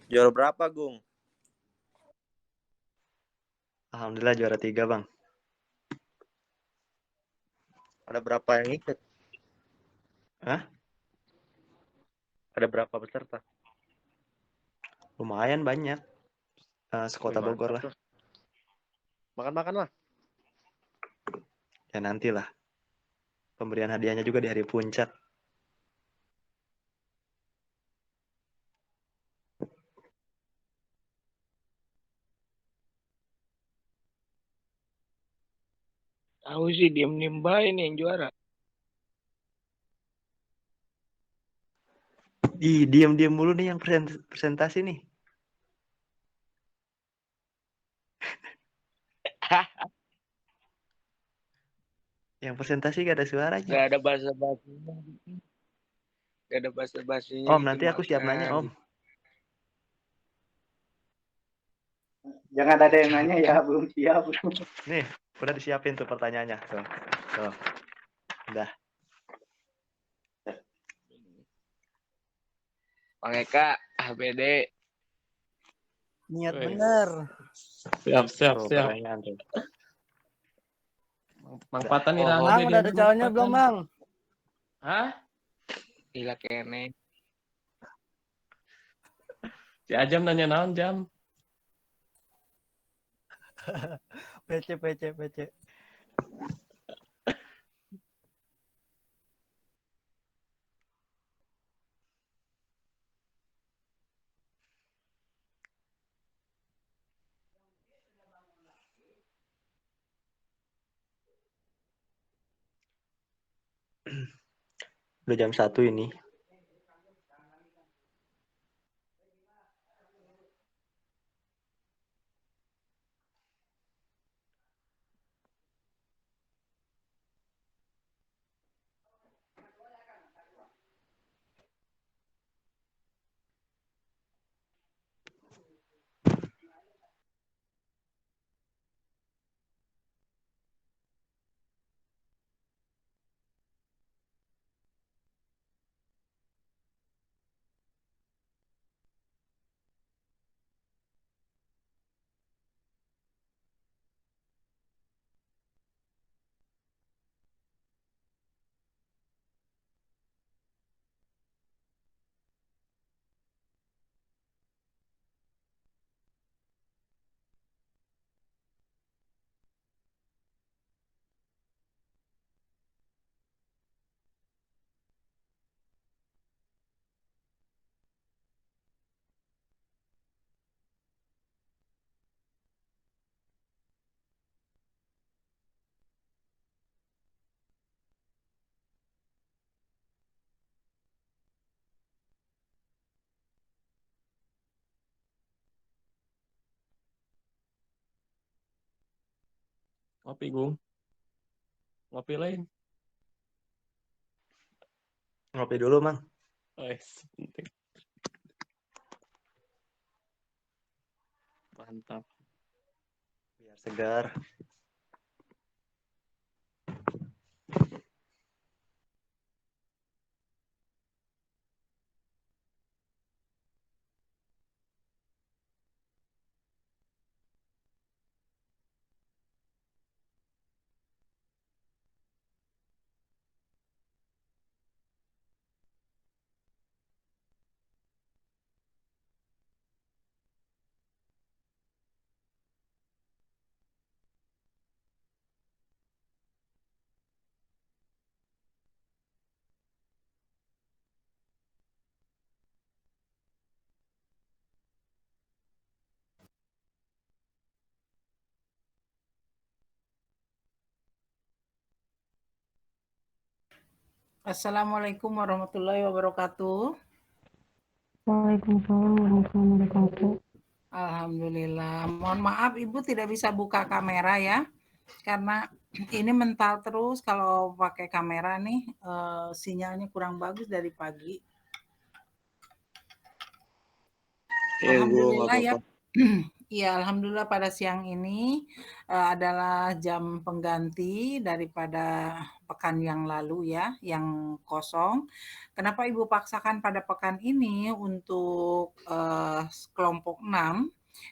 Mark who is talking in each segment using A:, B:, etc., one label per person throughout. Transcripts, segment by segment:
A: Juara berapa, Gung?
B: Alhamdulillah juara 3, Bang.
A: Ada berapa yang ikut?
B: Hah?
A: Ada berapa peserta?
B: Lumayan banyak. Sekota
A: Wih,
B: Bogor
A: mantap
B: lah.
A: tuh. Makan-makan lah.
B: Ya nantilah. Pemberian hadiahnya juga di hari puncak.
C: Tahu sih diem-diem bae nih yang juara.
B: Ih, diam-diam mulu nih yang presentasi nih. Yang presentasi gak ada suaranya.
C: Gak ada basa-basinya. Gak ada basa-basinya
B: Om,
C: gitu,
B: nanti aku siap nanya, Om.
D: Jangan ada yang nanya ya, belum siap.
B: Nih, udah disiapin tuh pertanyaannya. Tuh. Udah.
C: Bang Eka, HBD.
E: Niat
C: Wih.
E: bener.
F: Siap.
B: Tuh, pertanyaan tuh.
F: Mangpatan nih
B: Oh,
E: Bang, udah ada calonnya belum, Bang?
F: Hah?
C: Gila kene.
F: Si Ajam nanya naon, Jam?
E: PC.
B: Udah jam 1 ini.
F: Ngopi, Gung. Ngopi lain.
B: Ngopi dulu, Mang.
F: Penting. Mantap.
B: Biar segar.
G: Assalamualaikum warahmatullahi wabarakatuh.
H: Waalaikumsalam warahmatullahi wabarakatuh.
G: Alhamdulillah. Mohon maaf Ibu tidak bisa buka kamera ya. Karena ini mental terus kalau pakai kamera nih sinyalnya kurang bagus dari pagi. Alhamdulillah ya. Iya, alhamdulillah pada siang ini adalah jam pengganti daripada pekan yang lalu ya, yang kosong. Kenapa Ibu paksakan pada pekan ini untuk kelompok 6?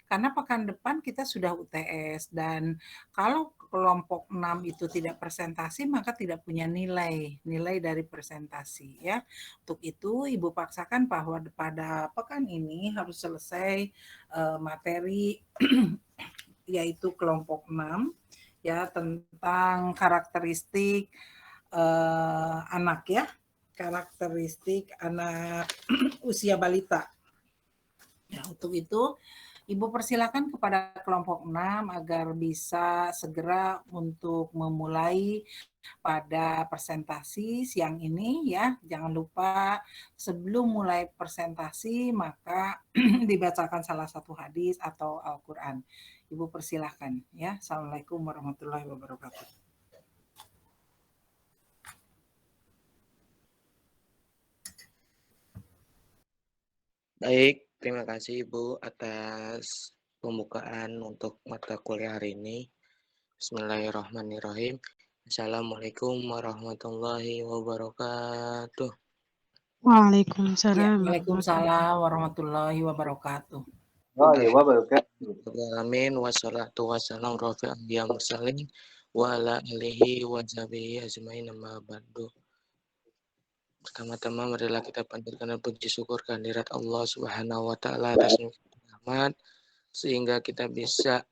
G: Karena pekan depan kita sudah UTS dan kalau kelompok 6 itu tidak presentasi maka tidak punya nilai dari presentasi ya. Untuk itu Ibu paksakan bahwa pada pekan ini harus selesai materi yaitu kelompok 6 ya tentang karakteristik anak ya, karakteristik anak usia balita. Ya, untuk itu Ibu persilakan kepada kelompok 6 agar bisa segera untuk memulai pada presentasi siang ini ya. Jangan lupa sebelum mulai presentasi maka dibacakan salah satu hadis atau Al-Qur'an. Ibu persilahkan ya. Assalamualaikum warahmatullahi wabarakatuh.
C: Baik, terima kasih Ibu atas pembukaan untuk mata kuliah hari ini. Bismillahirrahmanirrahim. Assalamualaikum warahmatullahi wabarakatuh.
G: Ya,
E: Waalaikumsalam.
G: Waalaikumsalam warahmatullahi wabarakatuh.
D: Oh iya, wabarakatuh.
C: Amin wassalatu wassalamu rafi'al anbiya mursalin wa ala alihi wa sahbihi ajmain amma ba'du. Pertama-tama marilah kita panjatkan puji syukur kehadirat Allah Subhanahu wa taala atas nikmat sehingga kita bisa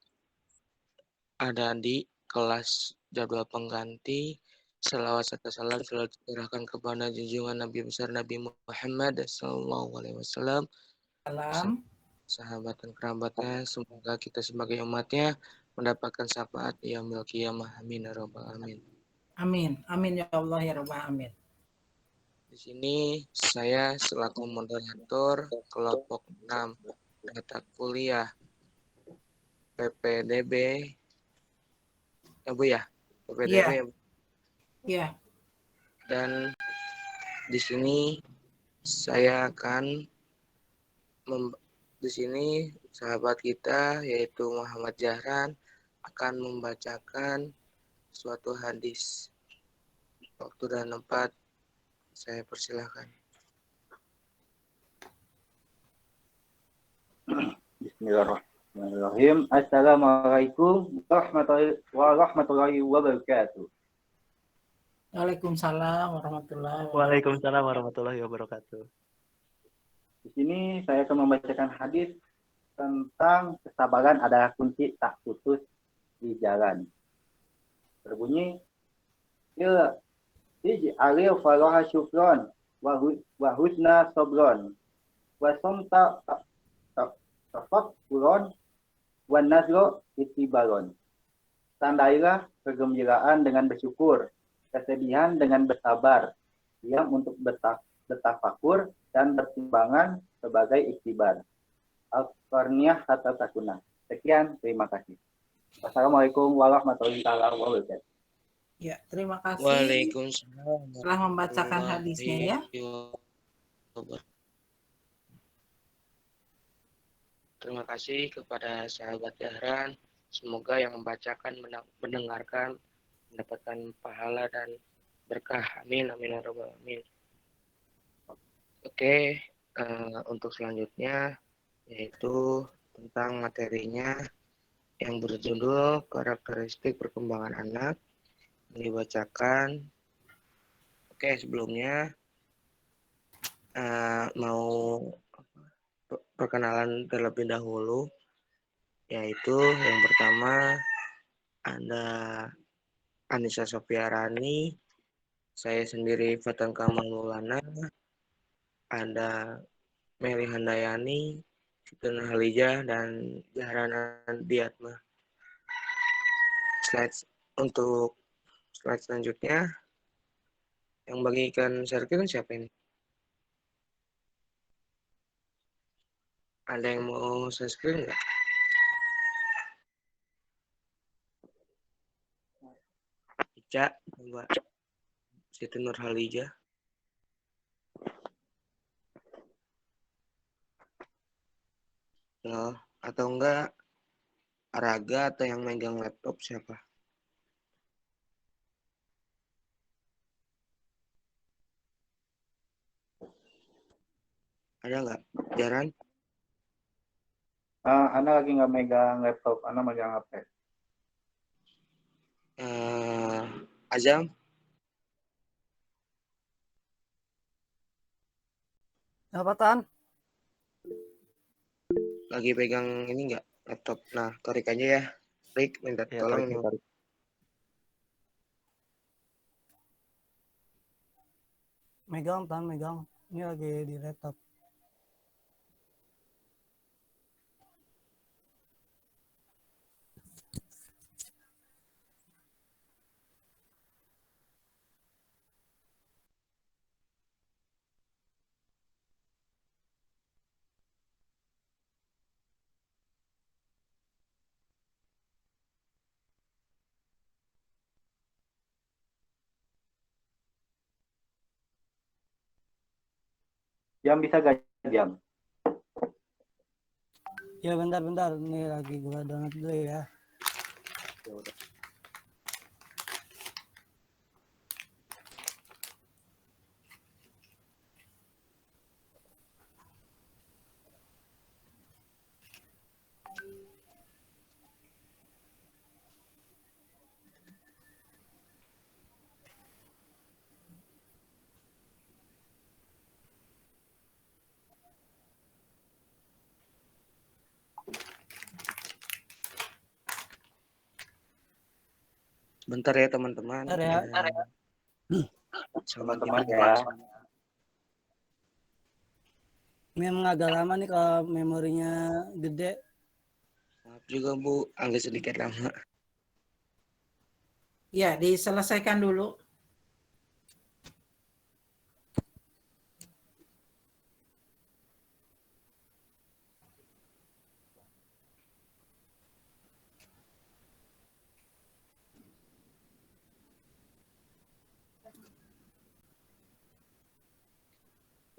C: ada di kelas jadwal pengganti. Selawat serta salam selalu dikurahkan kepada junjungan Nabi besar Nabi Muhammad SAW,
G: Salam.
C: sahabat dan kerabatnya. Semoga kita sebagai umatnya mendapatkan syafaat yaumil qiyamah. Amin ya rabbal alamin.
G: Amin. Amin ya Allah ya rabbal alamin.
C: Di sini saya selaku moderator kelompok 6 mata kuliah PPDB. Ya Bu ya, PPDB.
G: Iya. Iya.
C: Dan di sini saya akan di sini sahabat kita yaitu Muhammad Jahran akan membacakan suatu hadis. Waktu dan tempat saya persilahkan.
D: Bismillahirrahmanirrahim. Assalamualaikum warahmatullahi wabarakatuh.
G: Waalaikumsalam warahmatullahi wabarakatuh.
B: Waalaikumsalam warahmatullahi wabarakatuh.
D: Di sini saya akan membacakan hadis tentang kesabaran adalah kunci tak putus di jalan. Berbunyi, ya ij'alil faraha syukron wa husna sabron wa somta tafakkuron wa nazro itibaron. Tandailah kegembiraan dengan bersyukur, kesedihan dengan bersabar, diam untuk bertafakur dan bertimbangan sebagai iktibar. Al-Qarniyah kata Sakuna. Sekian, terima kasih. Wassalamualaikum warahmatullahi wabarakatuh.
G: Ya, terima kasih
C: Waalaikumsalam
G: telah membacakan hadisnya ya.
C: Terima kasih kepada sahabat Jahran. Semoga yang membacakan, mendengarkan, mendapatkan pahala dan berkah. Amin, amin, ya rabbal alamin. Oke, untuk selanjutnya yaitu tentang materinya yang berjudul karakteristik perkembangan anak yang dibacakan. Oke, sebelumnya mau perkenalan terlebih dahulu, yaitu yang pertama ada Anissa Sofiarani, saya sendiri Fatan Kamal Maulana, ada Meli Handayani, Siti Nurhalijah, dan Jahran Diatma. Untuk slide selanjutnya, yang bagikan share screen siapa ini? Ada yang mau share screen nggak? Ica, coba. Siti Nurhalijah. Loh, atau enggak Araga atau yang megang laptop siapa? Ada nggak? Jaran?
D: Ana lagi nggak megang laptop, Ana megang HP.
C: Azam?
E: Apa Tan?
C: Lagi pegang ini nggak? Laptop. Nah, tarik aja ya. Rick, minta
B: Iya,
C: tolong
B: tarik,
C: nih.
B: tarik.
E: Megang Tan, megang. Ini lagi di laptop.
D: Jam bisa gak jam?
E: Ya bentar-bentar, ini lagi gua download dulu ya.
D: Ya udah.
C: Bentar ya teman-teman.
E: Bentar ya.
D: Teman-teman ya.
E: Ini emang agak lama nih kalau memorinya gede.
C: Maaf juga Bu, agak sedikit lama.
G: Ya, diselesaikan dulu.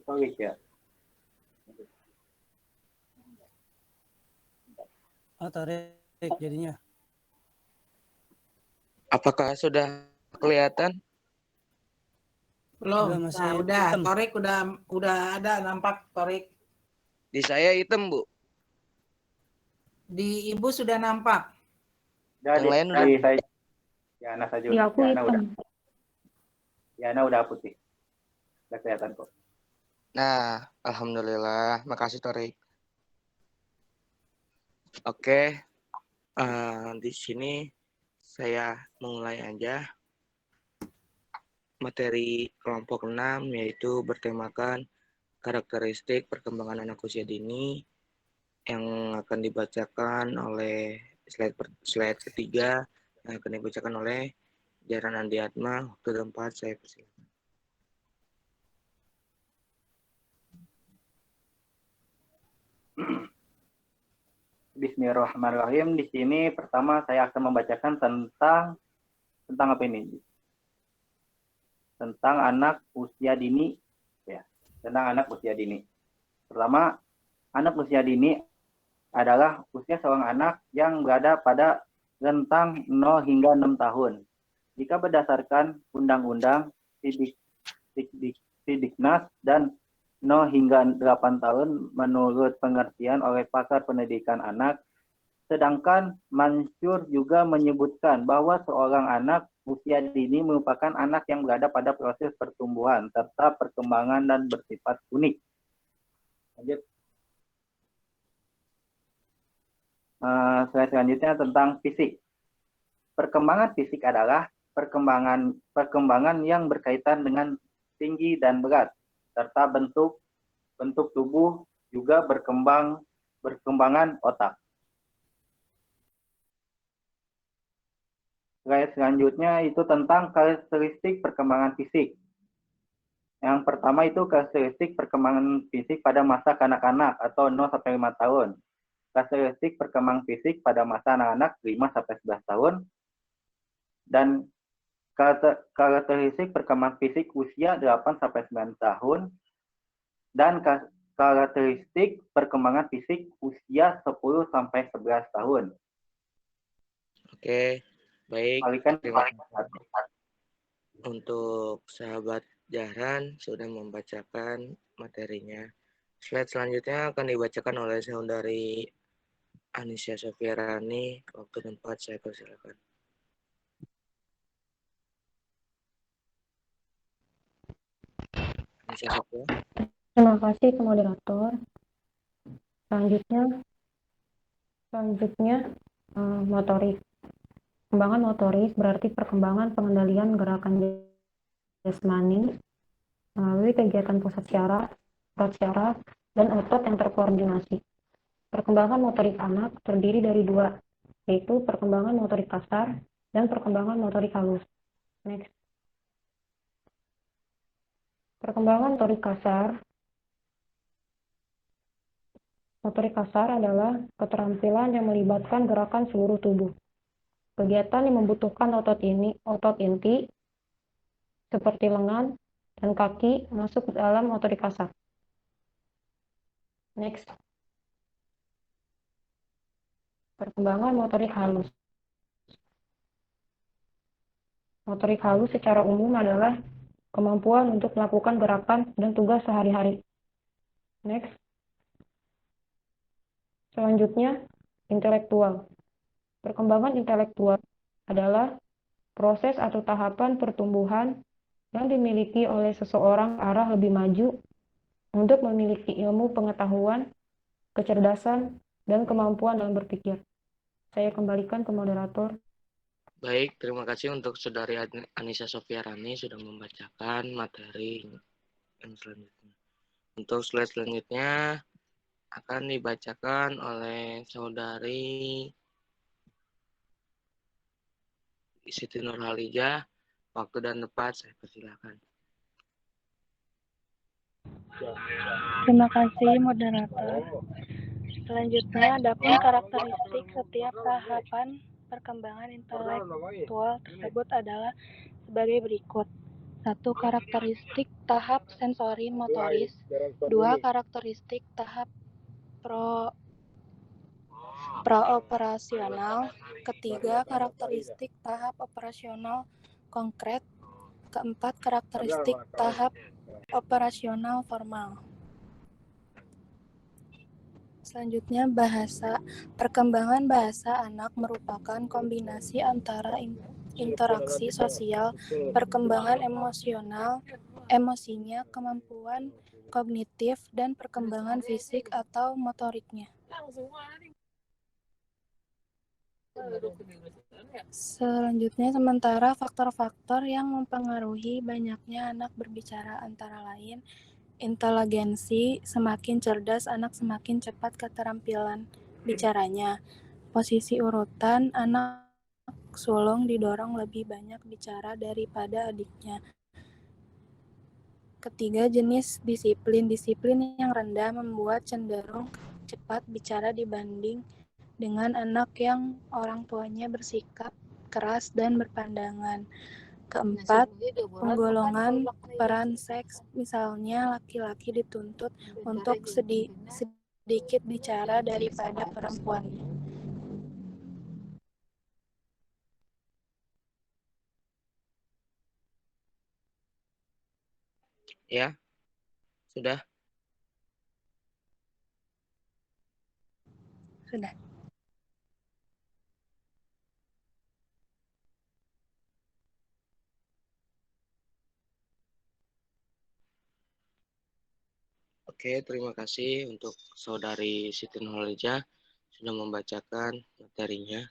D: Oke ya.
E: Oh, tarik jadinya.
C: Apakah sudah kelihatan?
G: Belum.
E: Udah masih
G: Nah, udah.
E: hitam.
G: Torik udah ada nampak Torik.
C: Di saya hitam, Bu.
G: Di Ibu sudah nampak.
C: Yang lain udah.
D: Saya, ya Ana saja.
H: Di aku
D: Ya Ana udah.
H: hitam.
D: Ya Ana udah putih. Udah kelihatan kok.
C: Nah, alhamdulillah. Makasih Torik. Oke. Di sini saya mulai aja materi kelompok 6, yaitu bertemakan karakteristik perkembangan anak usia dini, yang akan dibacakan oleh slide ketiga, yang akan dibacakan oleh Jaran Andi Atma. Waktu dan tempat saya persilakan.
D: Bismillahirrahmanirrahim. Di sini pertama saya akan membacakan tentang apa ini? Tentang anak usia dini, ya. Tentang anak usia dini. Pertama, anak usia dini adalah usia seorang anak yang berada pada rentang 0 hingga 6 tahun. Jika berdasarkan Undang-Undang Sidiknas dan 0 hingga 8 tahun menurut pengertian oleh pakar pendidikan anak. Sedangkan Mansur juga menyebutkan bahwa seorang anak usia dini merupakan anak yang berada pada proses pertumbuhan serta perkembangan dan bersifat unik. Lanjut. Slide selanjutnya tentang fisik. Perkembangan fisik adalah perkembangan yang berkaitan dengan tinggi dan berat, serta bentuk tubuh, juga berkembangan otak. Slide selanjutnya itu tentang karakteristik perkembangan fisik. Yang pertama itu karakteristik perkembangan fisik pada masa kanak-kanak atau 0 sampai 5 tahun. Karakteristik perkembangan fisik pada masa anak-anak 5 sampai 11 tahun. Dan karakteristik perkembangan fisik usia 8 sampai 9 tahun. Dan karakteristik perkembangan fisik usia 10 sampai 11 tahun.
C: Oke, baik.
D: Terima kasih.
C: Untuk sahabat Jaran sudah membacakan materinya. Slide selanjutnya akan dibacakan oleh saudari Anisya Sofiarani. Waktu dan tempat saya persilakan. Anisya Sofia.
H: Terima kasih ke moderator. Selanjutnya motorik. Perkembangan motoris berarti perkembangan pengendalian gerakan jasmani melalui kegiatan pusat syaraf, dan otot yang terkoordinasi. Perkembangan motorik anak terdiri dari dua, yaitu perkembangan motorik kasar dan perkembangan motorik halus. Next. Perkembangan motorik kasar. Motorik kasar adalah keterampilan yang melibatkan gerakan seluruh tubuh. Kegiatan yang membutuhkan otot inti seperti lengan dan kaki masuk ke dalam motorik kasar. Next. Perkembangan motorik halus. Motorik halus secara umum adalah kemampuan untuk melakukan gerakan dan tugas sehari-hari. Next. Selanjutnya, intelektual. Perkembangan intelektual adalah proses atau tahapan pertumbuhan yang dimiliki oleh seseorang ke arah lebih maju untuk memiliki ilmu pengetahuan, kecerdasan, dan kemampuan dalam berpikir. Saya kembalikan ke moderator.
C: Baik, terima kasih untuk saudari Anissa Sofiarani sudah membacakan materi yang selanjutnya. Untuk slide selanjutnya akan dibacakan oleh saudari Siti Nurhalijah. Waktu dan tempat saya persilakan.
I: Terima kasih moderator. Selanjutnya, adapun karakteristik setiap tahapan perkembangan intelektual tersebut adalah sebagai berikut. 1. Karakteristik tahap sensori motoris. 2. Karakteristik tahap praoperasional. 3. Karakteristik tahap operasional konkret. 4. Karakteristik tahap operasional formal. Selanjutnya, bahasa. Perkembangan bahasa anak merupakan kombinasi antara interaksi sosial, perkembangan emosinya, kemampuan kognitif, dan perkembangan fisik atau motoriknya. Selanjutnya, sementara faktor-faktor yang mempengaruhi banyaknya anak berbicara antara lain inteligensi, semakin cerdas anak semakin cepat keterampilan bicaranya. Posisi urutan, anak sulung didorong lebih banyak bicara daripada adiknya. Ketiga, jenis disiplin. Disiplin yang rendah membuat cenderung cepat bicara dibanding dengan anak yang orang tuanya bersikap keras dan berpandangan. Keempat, penggolongan peran seks, misalnya laki-laki dituntut untuk sedikit bicara daripada perempuan.
C: Ya, sudah.
I: Sudah.
C: Oke, terima kasih untuk saudari Siti Nurhalijah sudah membacakan materinya.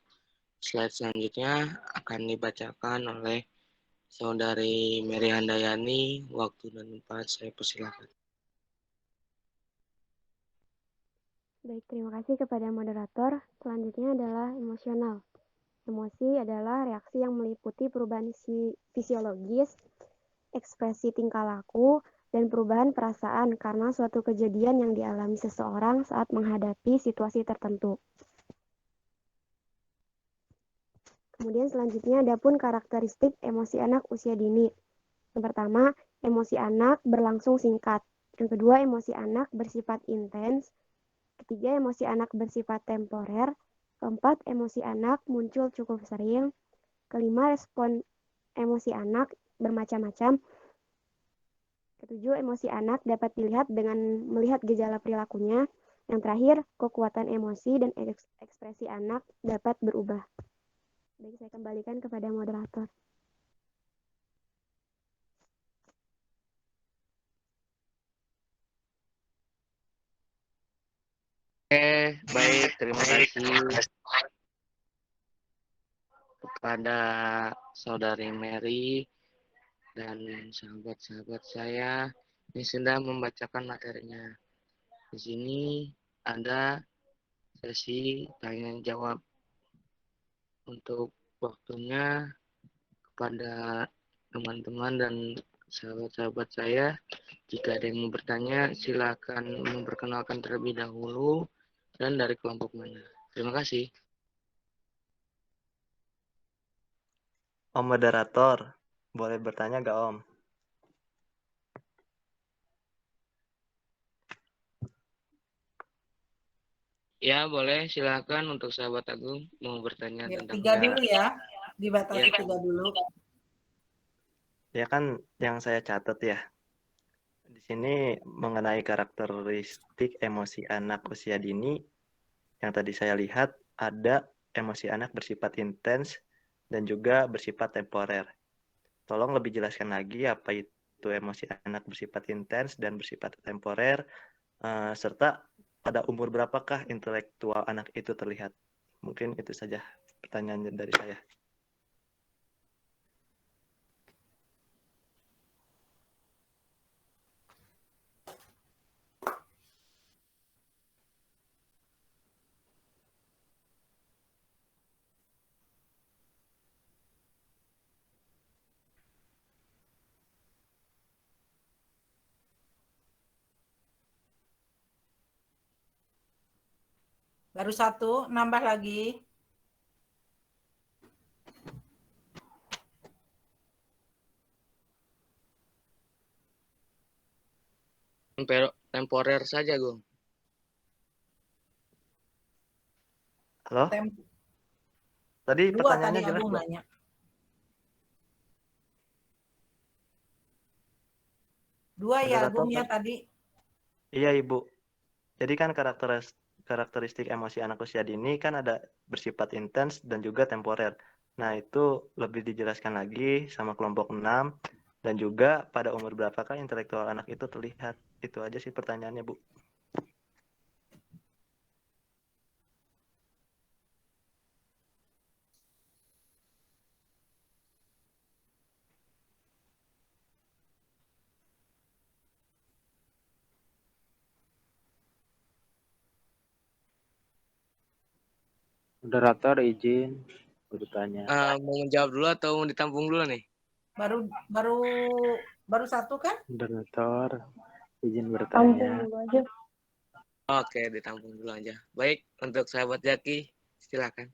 C: Slide selanjutnya akan dibacakan oleh saudari Mary Handayani. Waktu dan tempat saya persilakan.
H: Baik, terima kasih kepada moderator. Selanjutnya adalah emosional. Emosi adalah reaksi yang meliputi perubahan fisiologis, ekspresi tingkah laku, dan perubahan perasaan karena suatu kejadian yang dialami seseorang saat menghadapi situasi tertentu. Kemudian selanjutnya ada pun karakteristik emosi anak usia dini. Yang pertama, emosi anak berlangsung singkat. Yang kedua, emosi anak bersifat intens. Ketiga, emosi anak bersifat temporer. Keempat, emosi anak muncul cukup sering. Kelima, respon emosi anak bermacam-macam.
J: Ketujuh, emosi anak dapat dilihat dengan melihat gejala perilakunya. Yang terakhir, kekuatan emosi dan ekspresi anak dapat berubah. Baik, saya kembalikan kepada moderator.
C: Oke, baik. Terima kasih kepada Saudari Mary dan sahabat-sahabat saya yang sudah membacakan materinya. Di sini ada sesi tanya jawab. Untuk waktunya kepada teman-teman dan sahabat-sahabat saya, jika ada yang mau bertanya, silakan memperkenalkan terlebih dahulu dan dari kelompok mana. Terima kasih.
B: Om moderator, boleh bertanya gak Om?
C: Ya, boleh. Silakan untuk sahabat Agung mau bertanya
G: Ya,
C: tentang
G: 3 dulu ya. Dibatasi
C: Ya.
G: 3 dulu.
B: Ya kan yang saya catat ya. Di sini mengenai karakteristik emosi anak usia dini, yang tadi saya lihat ada emosi anak bersifat intens dan juga bersifat temporer. Tolong lebih jelaskan lagi apa itu emosi anak bersifat intens dan bersifat temporer, serta pada umur berapakah intelektual anak itu terlihat. Mungkin itu saja pertanyaan dari saya.
G: Baru 1, nambah lagi.
C: Temporer saja, Gung.
B: Halo? Tadi
G: 2
B: pertanyaannya
G: tadi
B: jelas
G: Agung
B: belum?
G: nanya. 2 ya
B: Moderator
G: Agung ya tadi.
B: Iya Ibu. Jadi kan karakteristik emosi anak usia dini kan ada bersifat intens dan juga temporer. Nah itu lebih dijelaskan lagi sama kelompok 6 dan juga pada umur berapakah intelektual anak itu terlihat. Itu aja sih pertanyaannya Bu.
D: Moderator izin bertanya.
C: Mau menjawab dulu atau mau ditampung dulu nih?
G: Baru 1 kan?
D: Moderator izin
H: Tampung
D: bertanya.
H: dulu aja.
C: Oke, ditampung dulu aja. Baik, untuk sahabat Jaki, silakan.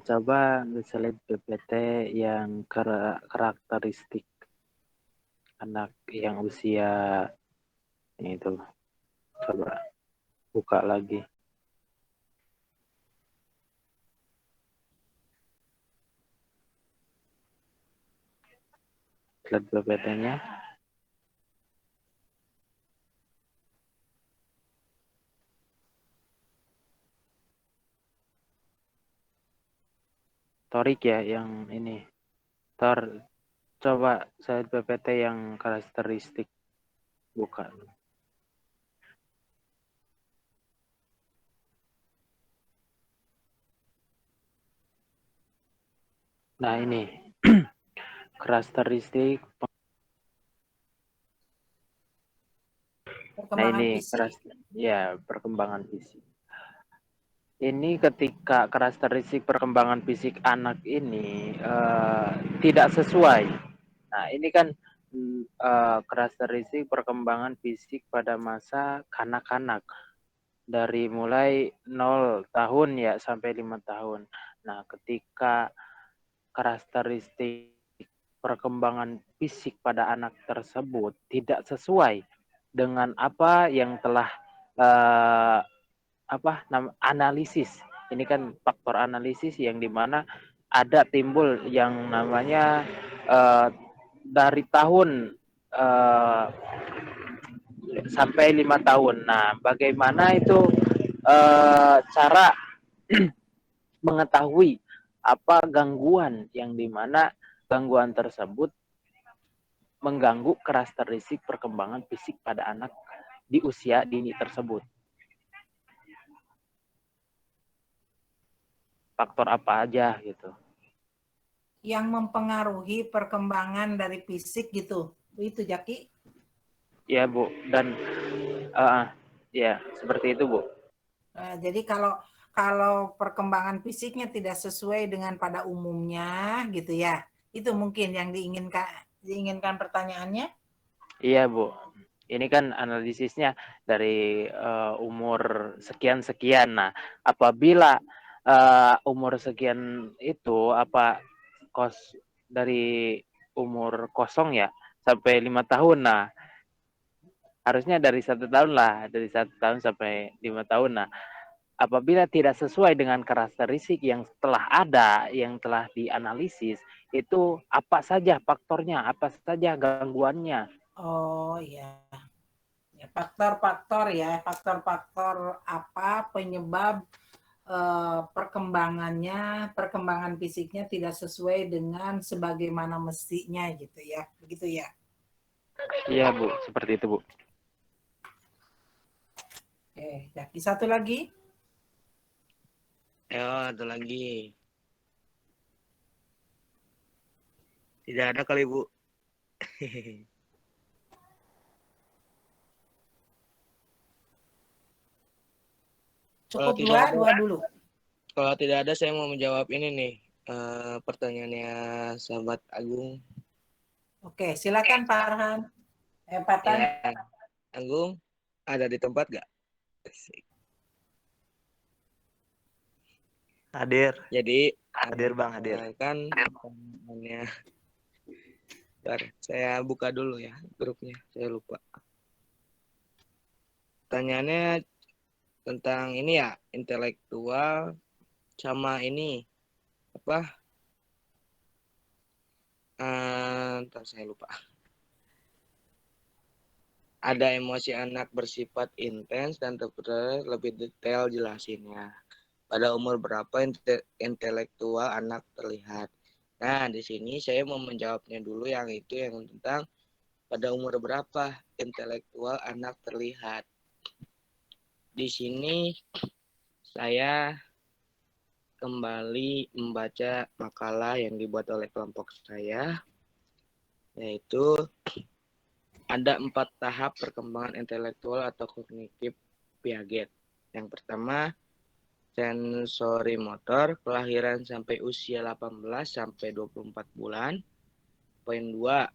D: Coba slide PPT yang karakteristik anak yang usia itu. Coba buka lagi. Slide PPT-nya. Torik ya yang ini. Tor, coba slide PPT yang karakteristik buka. Nah ini karakteristik.
G: Perkembangan
D: perkembangan fisik. Ini ketika karakteristik perkembangan fisik anak ini tidak sesuai. Nah ini kan karakteristik perkembangan fisik pada masa kanak-kanak dari mulai 0 tahun ya sampai 5 tahun. Nah ketika karakteristik perkembangan fisik pada anak tersebut tidak sesuai dengan apa yang telah analisis. Ini kan faktor analisis yang dimana ada timbul yang namanya
K: dari tahun sampai 5 tahun. Nah, bagaimana itu cara mengetahui apa gangguan yang dimana gangguan tersebut mengganggu karakteristik perkembangan fisik pada anak di usia dini tersebut. Faktor apa aja gitu.
G: Yang mempengaruhi perkembangan dari fisik gitu. Itu Jaki?
K: Ya, Bu. Dan ya, seperti itu, Bu.
G: Jadi kalau perkembangan fisiknya tidak sesuai dengan pada umumnya gitu ya. Itu mungkin yang diinginkan pertanyaannya.
K: Iya, Bu. Ini kan analisisnya dari umur sekian-sekian. Nah, apabila umur sekian itu dari umur kosong ya sampai 5 tahun. Nah, harusnya dari 1 tahun lah, dari 1 tahun sampai 5 tahun. Nah, apabila tidak sesuai dengan karakteristik yang telah ada, yang telah dianalisis, itu apa saja faktornya, apa saja gangguannya.
G: Oh iya. Ya, faktor-faktor apa penyebab perkembangan fisiknya tidak sesuai dengan sebagaimana mestinya gitu ya. Begitu ya.
K: Iya, Bu, seperti itu, Bu.
G: Oke, Jaki satu lagi.
C: Ya, ada lagi. Tidak ada kali, Bu.
G: Cukup dua dulu.
C: Kalau tidak ada, saya mau menjawab ini nih. Pertanyaannya sahabat Agung.
G: Oke, silakan Pak Arhan. Pak Tan.
C: Ya, Agung, ada di tempat nggak?
B: Hadir.
C: Jadi,
B: hadir Bang, hadir.
C: Kan pertanyaannya. Bentar, saya buka dulu ya grupnya, saya lupa. Pertanyaannya tentang ini ya, intelektual sama ini apa? Entar saya lupa. Ada emosi anak bersifat intens dan lebih detail jelasinnya. Pada umur berapa intelektual anak terlihat? Nah, di sini saya mau menjawabnya dulu yang tentang pada umur berapa intelektual anak terlihat. Di sini saya kembali membaca makalah yang dibuat oleh kelompok saya, yaitu ada 4 tahap perkembangan intelektual atau kognitif Piaget. Yang pertama, sensori motor, kelahiran sampai usia 18 sampai 24 bulan. Poin 2,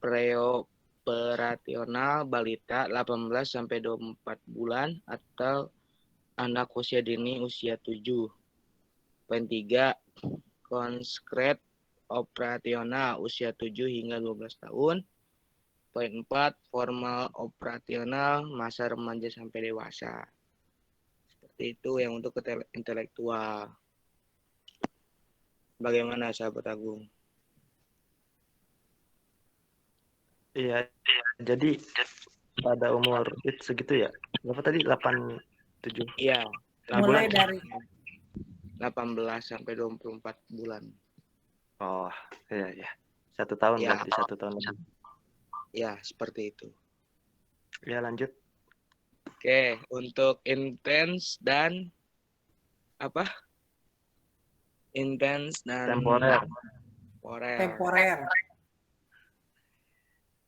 C: preoperasional balita 18 sampai 24 bulan atau anak usia dini usia 7. Poin 3, konkret operasional usia 7 hingga 12 tahun. Poin 4, formal operasional masa remaja sampai dewasa. Seperti itu yang untuk intelektual. Bagaimana sahabat Agung?
B: Iya, jadi pada umur itu segitu ya? Berapa tadi? 7?
C: Iya.
G: Mulai dari
C: 18 sampai 24 bulan.
B: Oh, iya. 1 tahun
C: ya,
B: berarti 1 tahun lebih.
C: Ya, seperti itu.
B: Ya, lanjut.
C: Oke, untuk intens dan apa? Intens dan
G: temporer.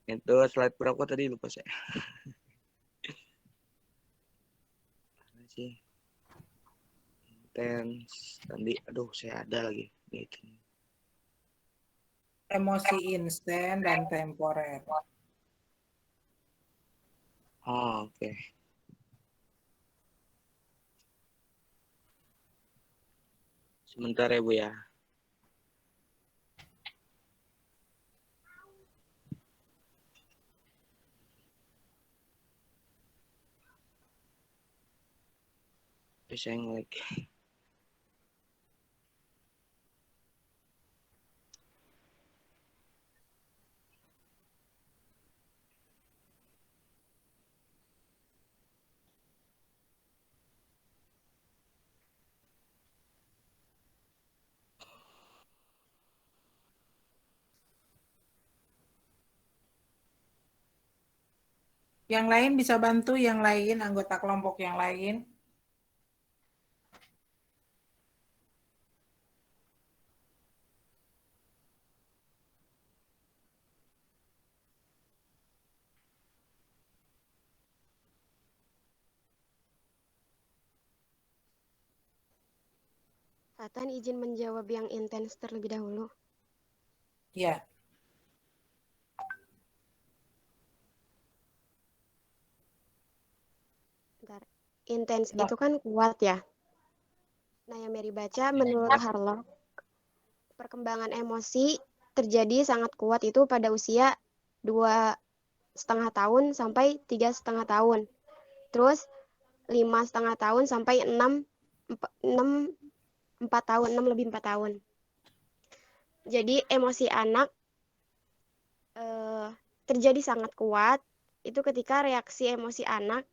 C: Itu slide berapa tadi lupa saya. Intens tadi, aduh saya ada lagi.
G: Emosi instan dan temporer.
C: Oh, oke. Sebentar ya Bu ya. Saya ngelik.
G: Yang lain bisa bantu, yang lain, anggota kelompok yang lain.
J: Fatan izin menjawab yang intens terlebih dahulu.
G: Ya.
J: Bentar. Intens
G: No.
J: itu kan kuat ya. Nah, yang Mary baca menurut Harlock, perkembangan emosi terjadi sangat kuat itu pada usia 2,5 tahun sampai 3,5 tahun. Terus 5,5 tahun sampai 4 tahun, 6 lebih 4 tahun. Jadi emosi anak terjadi sangat kuat itu ketika reaksi emosi anak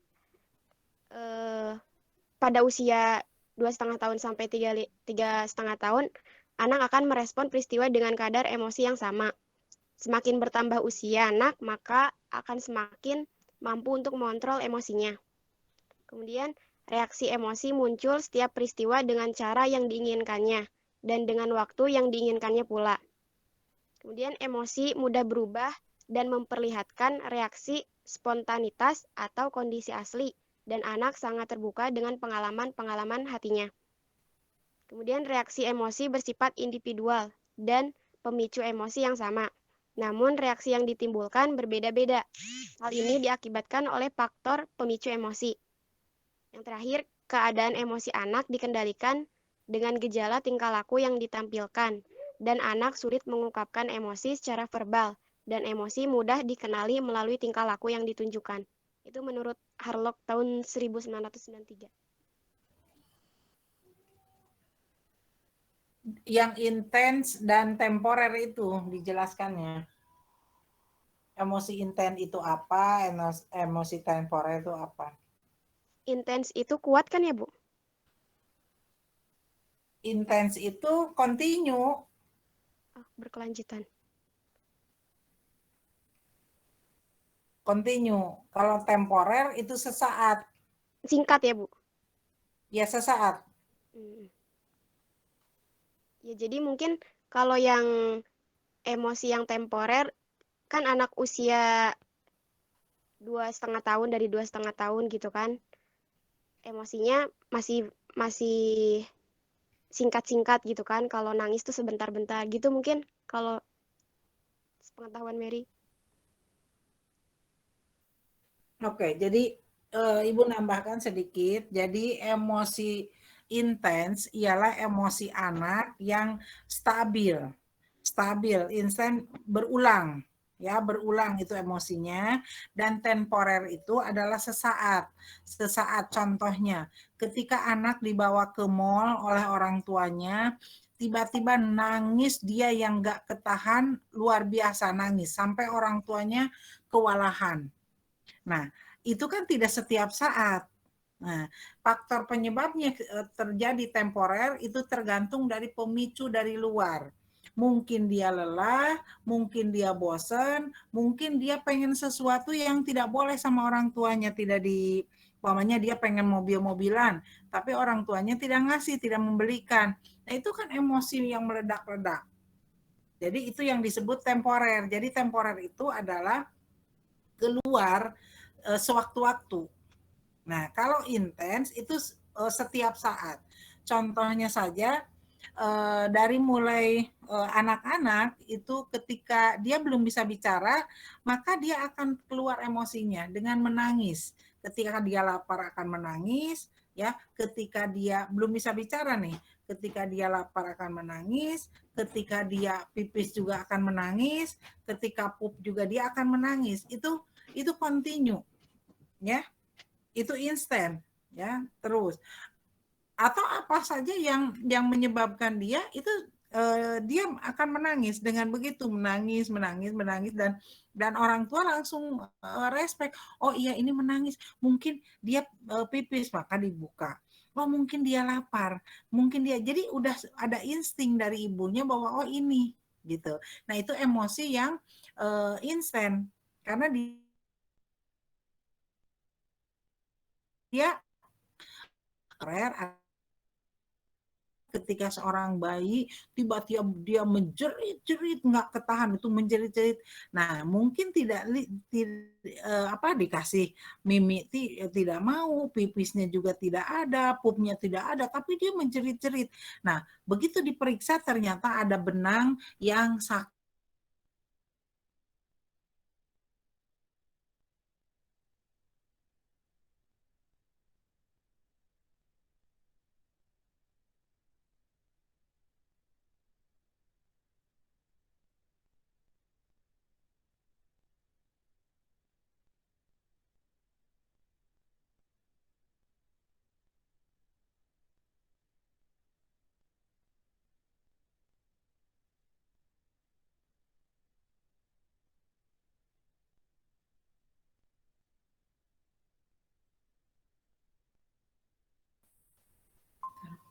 J: pada usia 2,5 tahun sampai 3,5 tahun, anak akan merespon peristiwa dengan kadar emosi yang sama. Semakin bertambah usia anak, maka akan semakin mampu untuk mengontrol emosinya. Kemudian, reaksi emosi muncul setiap peristiwa dengan cara yang diinginkannya dan dengan waktu yang diinginkannya pula. Kemudian, emosi mudah berubah dan memperlihatkan reaksi spontanitas atau kondisi asli, dan anak sangat terbuka dengan pengalaman-pengalaman hatinya. Kemudian, reaksi emosi bersifat individual dan pemicu emosi yang sama. Namun, reaksi yang ditimbulkan berbeda-beda. Hal ini diakibatkan oleh faktor pemicu emosi. Yang terakhir, keadaan emosi anak dikendalikan dengan gejala tingkah laku yang ditampilkan, dan anak sulit mengungkapkan emosi secara verbal, dan emosi mudah dikenali melalui tingkah laku yang ditunjukkan. Itu menurut Harlock tahun 1993.
G: Yang intens dan temporer itu dijelaskannya. Emosi intens itu apa, emosi temporer itu apa?
J: Intens itu kuat kan ya, Bu?
G: Intens itu continue.
J: Berkelanjutan.
G: Continue. Kalau temporer itu sesaat.
J: Singkat ya, Bu?
G: Ya, sesaat.
J: Ya, jadi mungkin kalau yang emosi yang temporer, kan anak usia 2,5 tahun, dari 2,5 tahun gitu kan, emosinya masih singkat-singkat gitu kan, kalau nangis tuh sebentar-bentar gitu mungkin kalau sepengetahuan Mary.
G: Oke, jadi Ibu nambahkan sedikit. Jadi emosi intens ialah emosi anak yang stabil, instan, berulang, ya, berulang itu emosinya. Dan temporer itu adalah sesaat. Contohnya, ketika anak dibawa ke mall oleh orang tuanya, tiba-tiba nangis, dia yang nggak ketahan, luar biasa nangis, sampai orang tuanya kewalahan. Nah, itu kan tidak setiap saat. Nah, faktor penyebabnya terjadi temporer itu tergantung dari pemicu dari luar. Mungkin dia lelah, mungkin dia bosan, mungkin dia pengen sesuatu yang tidak boleh sama orang tuanya, umpamanya dia pengen mobil-mobilan, tapi orang tuanya tidak ngasih, tidak membelikan. Nah, itu kan emosi yang meledak-ledak. Jadi itu yang disebut temporer. Jadi temporer itu adalah keluar sewaktu-waktu. Nah, kalau intens itu setiap saat. Contohnya saja dari mulai anak-anak itu ketika dia belum bisa bicara, maka dia akan keluar emosinya dengan menangis. Ketika dia lapar akan menangis, ya. Ketika dia belum bisa bicara nih, ketika dia lapar akan menangis, ketika dia pipis juga akan menangis, ketika pup juga dia akan menangis. Itu continue, ya, itu instan, ya, terus. Atau apa saja yang menyebabkan dia itu dia akan menangis. Dengan begitu menangis dan orang tua langsung respect. Oh iya, ini menangis, mungkin dia pipis, maka dibuka. Oh mungkin dia lapar, mungkin dia, jadi udah ada insting dari ibunya bahwa oh ini gitu. Nah, itu emosi yang instan karena rare ketika seorang bayi tiba-tiba dia menjerit-jerit, nggak ketahan itu menjerit-jerit. Nah, mungkin dikasih mimi tidak mau, pipisnya juga tidak ada, pupnya tidak ada, tapi dia menjerit-jerit. Nah, begitu diperiksa ternyata ada benang yang sakit.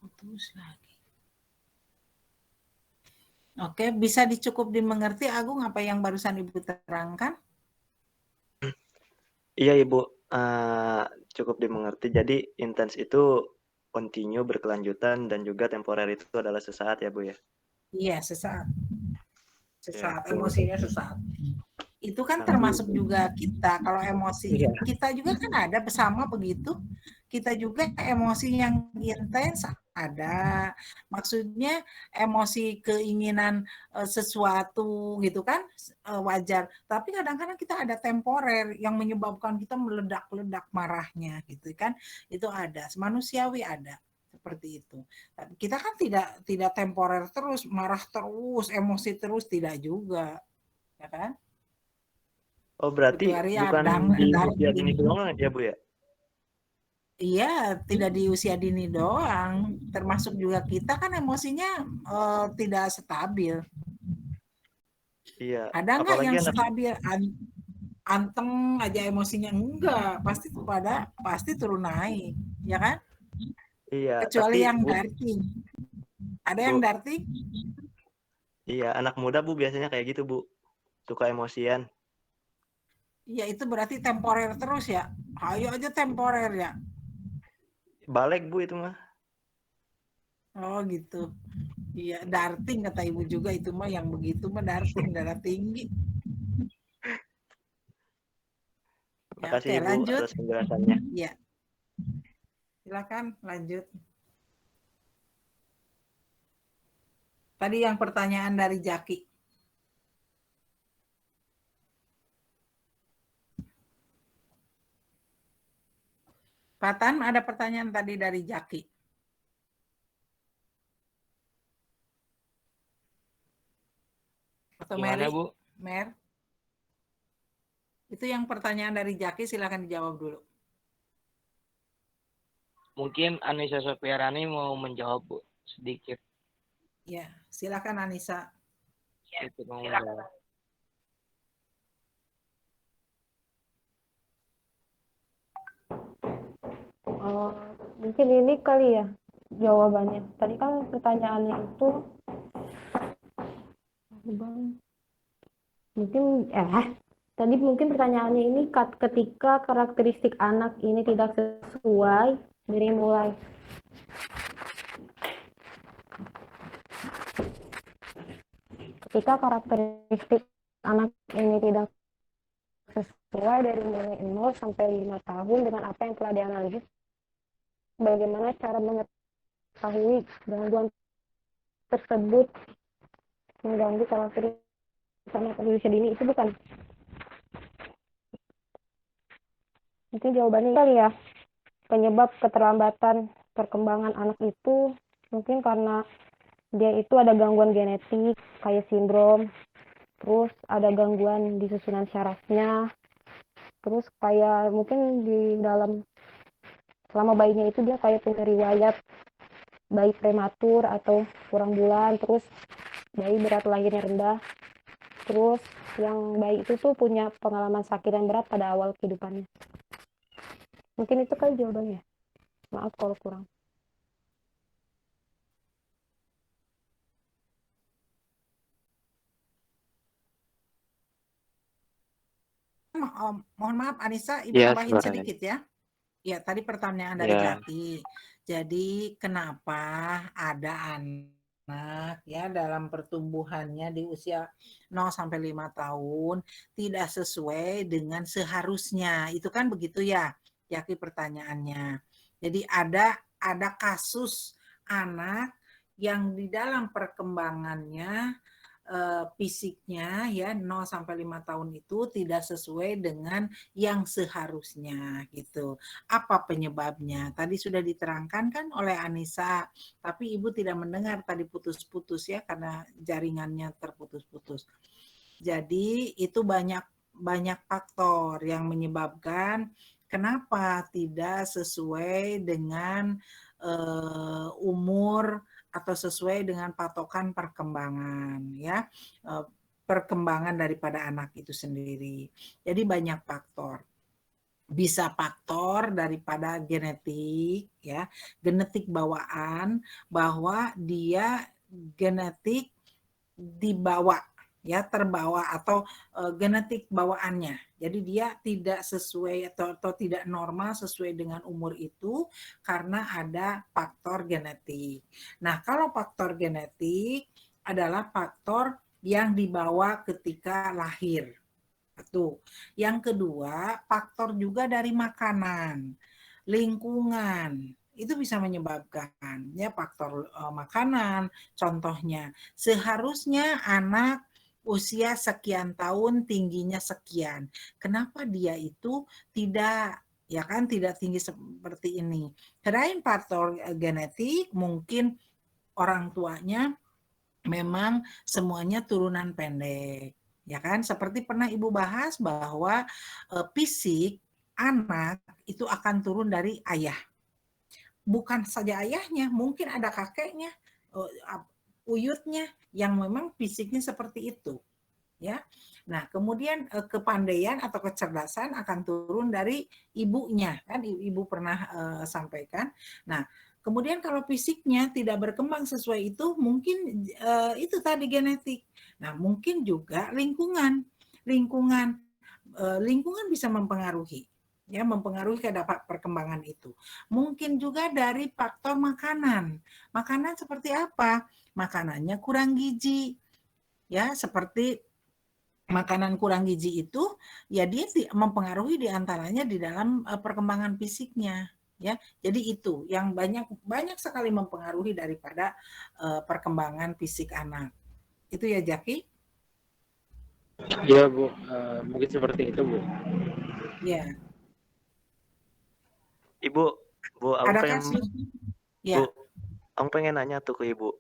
G: Terputus lagi. Oke, bisa dicukup dimengerti Agung apa yang barusan Ibu terangkan?
B: Iya Ibu, cukup dimengerti. Jadi intens itu continue, berkelanjutan, dan juga temporer itu adalah sesaat ya Bu ya?
G: Iya, sesaat. Sesaat,
B: Ya,
G: emosinya sesaat. Itu kan termasuk juga kita, kalau emosi kita juga kan ada bersama begitu. Kita juga emosi yang intens ada. Maksudnya emosi keinginan sesuatu gitu kan wajar. Tapi kadang-kadang kita ada temporer yang menyebabkan kita meledak-ledak marahnya gitu kan. Itu ada, manusiawi ada seperti itu. Kita kan tidak temporer terus, marah terus, emosi terus, tidak juga. Ya kan?
B: Oh berarti bukan di usia dini doang ya Bu ya?
G: Iya, tidak di usia dini doang. Termasuk juga kita kan emosinya tidak stabil.
B: Iya.
G: Ada nggak yang stabil? Anteng aja emosinya? Enggak, pasti turun naik, ya kan?
B: Iya.
G: Kecuali
B: tapi,
G: yang
B: Bu,
G: darting. Ada yang darting?
B: Iya, anak muda Bu biasanya kayak gitu Bu, suka emosian.
G: Iya, itu berarti temporer terus ya. Ayo aja temporer ya.
B: Balik Bu itu mah.
G: Oh gitu. Iya, darting kata Ibu juga itu mah yang begitu mah darting, darah tinggi.
B: Makasih
G: Oke,
B: Ibu
G: lanjut.
B: atas penjelasannya.
G: Iya. Silakan lanjut. Tadi yang pertanyaan dari Jaki. Patan, ada pertanyaan tadi dari Jaki. Atau
C: Gimana,
G: Mary?
C: Bu?
G: Mer? Itu yang pertanyaan dari Jaki, silakan dijawab dulu.
C: Mungkin Anissa Sofiarani mau menjawab, Bu, sedikit.
G: Ya, silakan Anissa.
C: Itu mau menjawab.
H: Mungkin ini kali ya jawabannya. Tadi kan pertanyaannya itu mungkin pertanyaannya ini ketika karakteristik anak ini tidak sesuai dari mulai ketika karakteristik anak ini tidak sesuai dari mulai 0 sampai 5 tahun dengan apa yang telah dianalisis, bagaimana cara mengetahui gangguan tersebut mengganggu karakteristik anak usia dini itu bukan? Mungkin jawabannya kali ya, penyebab keterlambatan perkembangan anak itu mungkin karena dia itu ada gangguan genetik kayak sindrom, terus ada gangguan di susunan syarafnya, terus kayak mungkin di dalam selama bayinya itu dia kayak punya riwayat bayi prematur atau kurang bulan, terus bayi berat lahirnya rendah, terus yang bayi itu tuh punya pengalaman sakit yang berat pada awal kehidupannya. Mungkin itu kan jawabannya. Maaf kalau kurang.
G: Mohon maaf Anissa, Ibu
K: Ya,
G: tambahin
K: suaranya.
G: sedikit ya. Ya, tadi pertanyaan dari
K: Ya,
G: Jati. Jadi, kenapa ada anak ya dalam pertumbuhannya di usia 0 sampai 5 tahun tidak sesuai dengan seharusnya. Itu kan begitu ya, Jaki pertanyaannya. Jadi ada kasus anak yang di dalam perkembangannya fisiknya ya 0 sampai 5 tahun itu tidak sesuai dengan yang seharusnya gitu. Apa penyebabnya? Tadi sudah diterangkan kan oleh Anissa, tapi Ibu tidak mendengar tadi putus-putus ya karena jaringannya terputus-putus. Jadi itu banyak faktor yang menyebabkan kenapa tidak sesuai dengan umur atau sesuai dengan patokan perkembangan ya, perkembangan daripada anak itu sendiri. Jadi banyak faktor. Bisa faktor daripada genetik ya, genetik bawaan bahwa dia genetik dibawa ya, terbawa atau genetik bawaannya. Jadi dia tidak sesuai atau tidak normal sesuai dengan umur itu karena ada faktor genetik. Nah, kalau faktor genetik adalah faktor yang dibawa ketika lahir. Satu. Yang kedua, faktor juga dari makanan, lingkungan. Itu bisa menyebabkan ya faktor makanan. Contohnya, seharusnya anak usia sekian tahun tingginya sekian. Kenapa dia itu tidak ya kan tidak tinggi seperti ini? Selain faktor genetik, mungkin orang tuanya memang semuanya turunan pendek. Ya kan? Seperti pernah Ibu bahas bahwa fisik anak itu akan turun dari ayah. Bukan saja ayahnya, mungkin ada kakeknya, uyutnya yang memang fisiknya seperti itu. Ya. Nah, kemudian kepandaian atau kecerdasan akan turun dari ibunya, kan Ibu pernah sampaikan. Nah, kemudian kalau fisiknya tidak berkembang sesuai itu, mungkin itu tadi genetik. Nah, mungkin juga lingkungan bisa mempengaruhi. Ya, mempengaruhi dapat perkembangan itu. Mungkin juga dari faktor makanan. Makanan seperti apa? Makanannya kurang gizi. Ya, seperti makanan kurang gizi itu ya dia mempengaruhi diantaranya di dalam perkembangan fisiknya ya. Jadi itu yang banyak sekali mempengaruhi daripada perkembangan fisik anak. Itu ya Jaki?
K: ya Bu, mungkin seperti itu Bu.
G: Ya.
B: Ibu, aku
G: Ada
B: pengen,
G: kasus? Ya.
B: Bu, aku pengen nanya tuh ke Ibu.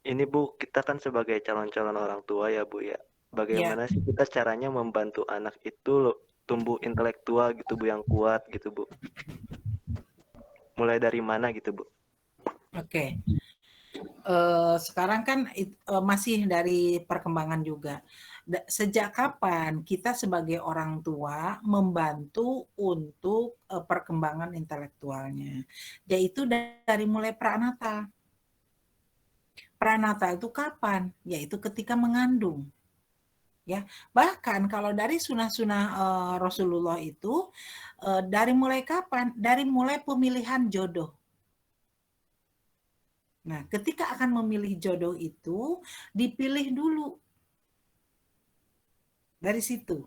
B: Ini Bu, kita kan sebagai calon-calon orang tua ya Bu ya. Bagaimana sih kita caranya membantu anak itu loh, tumbuh intelektual gitu Bu, yang kuat gitu Bu. Mulai dari mana gitu Bu?
G: Oke. Sekarang kan masih dari perkembangan juga. Sejak kapan kita sebagai orang tua membantu untuk perkembangan intelektualnya? Yaitu dari mulai pranata. Pranata itu kapan? Yaitu ketika mengandung. Ya, bahkan kalau dari sunah-sunah Rasulullah itu dari mulai kapan? Dari mulai pemilihan jodoh. Nah, ketika akan memilih jodoh itu dipilih dulu. Dari situ.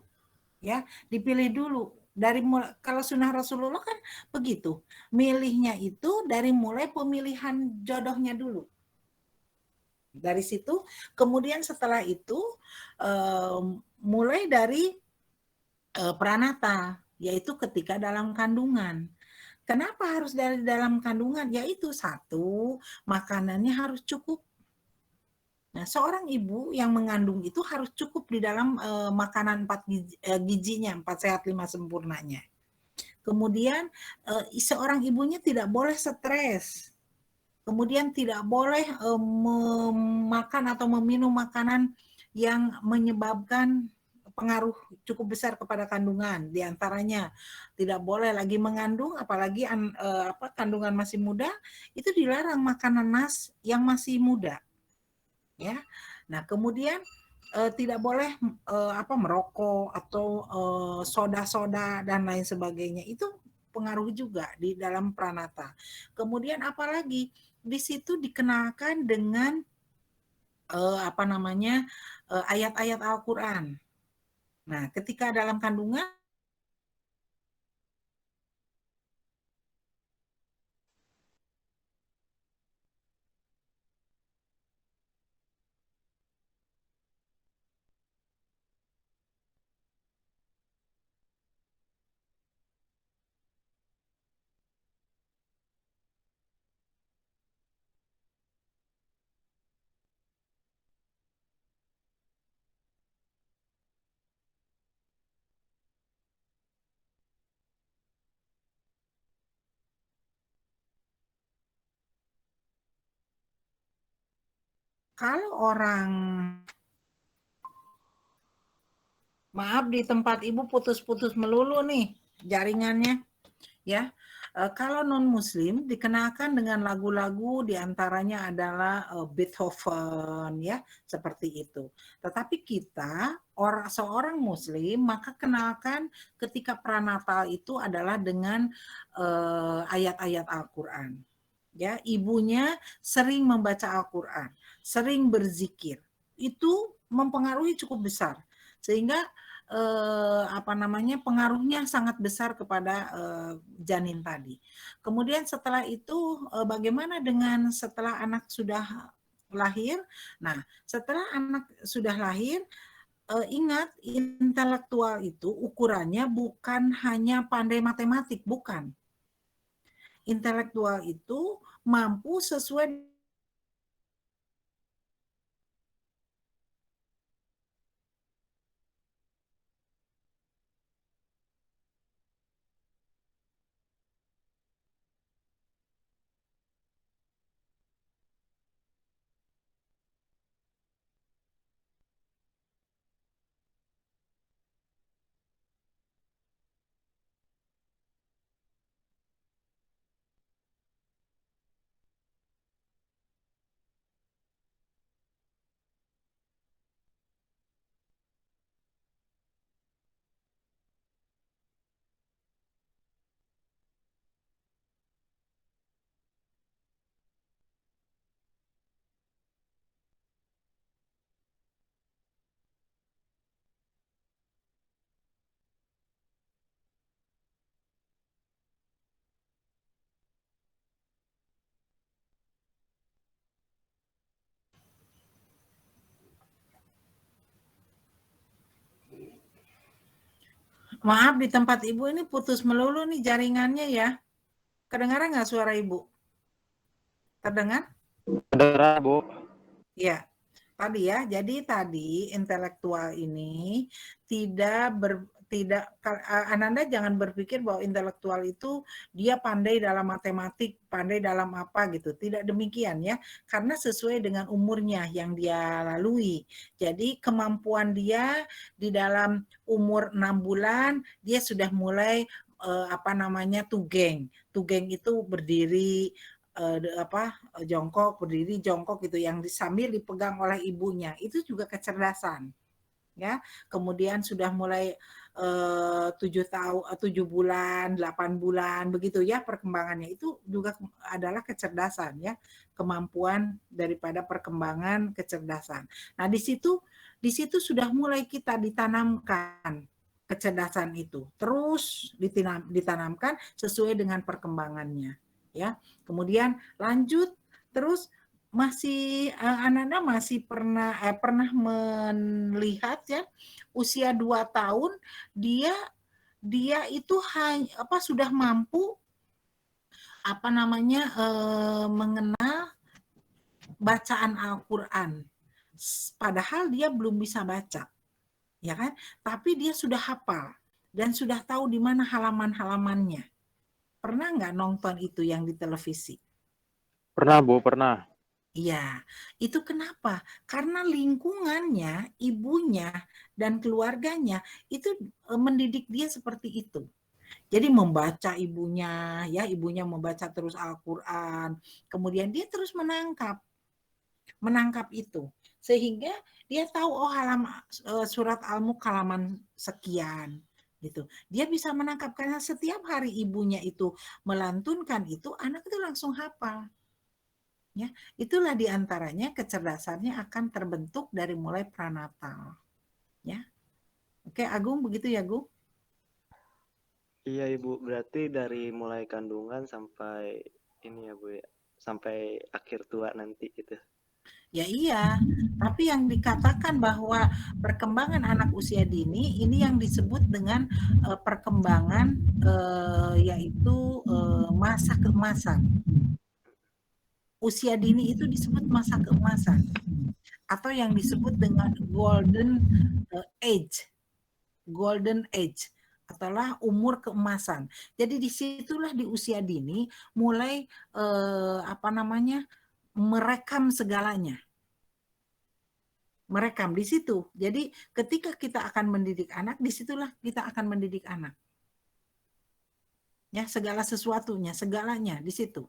G: Ya, dipilih dulu. Dari mulai, kalau sunnah Rasulullah kan begitu. Milihnya itu dari mulai pemilihan jodohnya dulu. Dari situ, kemudian setelah itu mulai dari pranata, yaitu ketika dalam kandungan. Kenapa harus dari dalam kandungan? Yaitu satu, makanannya harus cukup. Nah, seorang ibu yang mengandung itu harus cukup di dalam makanan 4 gizinya, 4 sehat 5 sempurnanya. Kemudian seorang ibunya tidak boleh stres. Kemudian tidak boleh memakan atau meminum makanan yang menyebabkan pengaruh cukup besar kepada kandungan. Di antaranya tidak boleh lagi mengandung, apalagi kandungan masih muda, itu dilarang makan nanas yang masih muda. Ya. Nah, kemudian tidak boleh merokok atau soda-soda dan lain sebagainya. Itu pengaruh juga di dalam pranata. Kemudian apalagi di situ dikenalkan dengan ayat-ayat Al-Quran. Nah, ketika dalam kandungan kalau orang, maaf di tempat Ibu putus-putus melulu nih jaringannya, ya. Kalau non-Muslim dikenalkan dengan lagu-lagu diantaranya adalah Beethoven, ya, seperti itu. Tetapi kita seorang Muslim maka kenalkan ketika pranatal itu adalah dengan ayat-ayat Al-Quran. Ya, ibunya sering membaca Al-Quran, sering berzikir, itu mempengaruhi cukup besar, sehingga pengaruhnya sangat besar kepada janin tadi. Kemudian setelah itu bagaimana dengan setelah anak sudah lahir? Nah, setelah anak sudah lahir, ingat intelektual itu ukurannya bukan hanya pandai matematik, bukan. Intelektual itu mampu sesuai Maaf, di tempat Ibu ini putus melulu nih jaringannya ya. Kedengaran nggak suara Ibu? Terdengar?
K: Kedengaran, Bu.
G: Ya, tadi ya. Jadi tadi intelektual ini Ananda jangan berpikir bahwa intelektual itu dia pandai dalam matematik, pandai dalam apa gitu. Tidak demikian ya, karena sesuai dengan umurnya yang dia lalui. Jadi kemampuan dia di dalam umur 6 bulan dia sudah mulai tugeng. Tugeng itu berdiri jongkok, berdiri, jongkok gitu, yang sambil dipegang oleh ibunya. Itu juga kecerdasan. Ya, kemudian sudah mulai 7 bulan, 8 bulan begitu ya perkembangannya. Itu juga adalah kecerdasan ya, kemampuan daripada perkembangan kecerdasan. Nah, di situ sudah mulai kita ditanamkan kecerdasan itu. Terus ditanamkan sesuai dengan perkembangannya ya. Kemudian lanjut terus Ananda masih pernah melihat ya, usia 2 tahun dia itu sudah mampu mengenal bacaan Al-Qur'an. Padahal dia belum bisa baca. Ya kan? Tapi dia sudah hafal dan sudah tahu di mana halaman-halamannya. Pernah nggak nonton itu yang di televisi?
K: Pernah, Bu, pernah.
G: Iya, itu kenapa? Karena lingkungannya, ibunya, dan keluarganya itu mendidik dia seperti itu. Jadi membaca ibunya, ya ibunya membaca terus Al-Quran, kemudian dia terus menangkap itu. Sehingga dia tahu halaman surat Al-Mulk halaman sekian. Gitu. Dia bisa menangkap karena setiap hari ibunya itu melantunkan itu, anak itu langsung hafal. Ya, itulah diantaranya kecerdasannya akan terbentuk dari mulai pranatal. Ya, oke Agung begitu ya Gung?
B: Iya Ibu, berarti dari mulai kandungan sampai ini ya Bu ya, sampai akhir tua nanti gitu.
G: Ya iya, tapi yang dikatakan bahwa perkembangan anak usia dini ini yang disebut dengan perkembangan yaitu masa keemasan. Usia dini itu disebut masa keemasan atau yang disebut dengan golden age. Golden age adalah umur keemasan. Jadi disitulah di usia dini mulai merekam segalanya. Merekam di situ. Jadi ketika kita akan mendidik anak, disitulah kita akan mendidik anak. Ya, segala sesuatunya, segalanya di situ.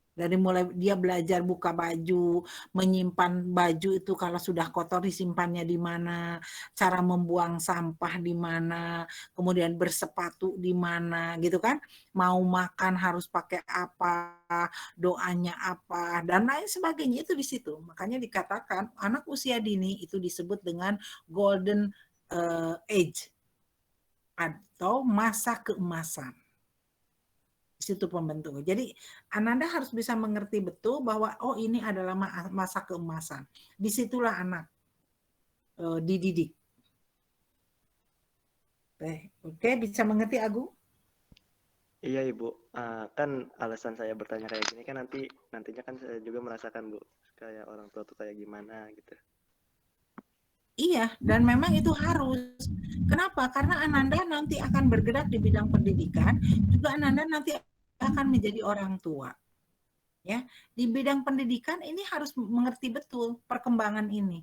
G: Dari mulai dia belajar buka baju, menyimpan baju itu kalau sudah kotor disimpannya di mana, cara membuang sampah di mana, kemudian bersepatu di mana, gitu kan? Mau makan harus pakai apa, doanya apa, dan lain sebagainya itu di situ. Makanya dikatakan anak usia dini itu disebut dengan golden age atau masa keemasan. Situ pembentuk. Jadi Ananda harus bisa mengerti betul bahwa oh ini adalah masa keemasan. Disitulah anak dididik. Oke, bisa mengerti Agung?
B: Iya Ibu, kan alasan saya bertanya kayak gini kan nantinya kan saya juga merasakan Bu, kayak orang tua tuh kayak gimana gitu.
G: Iya, dan memang itu harus. Kenapa? Karena Ananda nanti akan bergerak di bidang pendidikan, juga Ananda nanti akan menjadi orang tua. Ya, di bidang pendidikan ini harus mengerti betul perkembangan ini.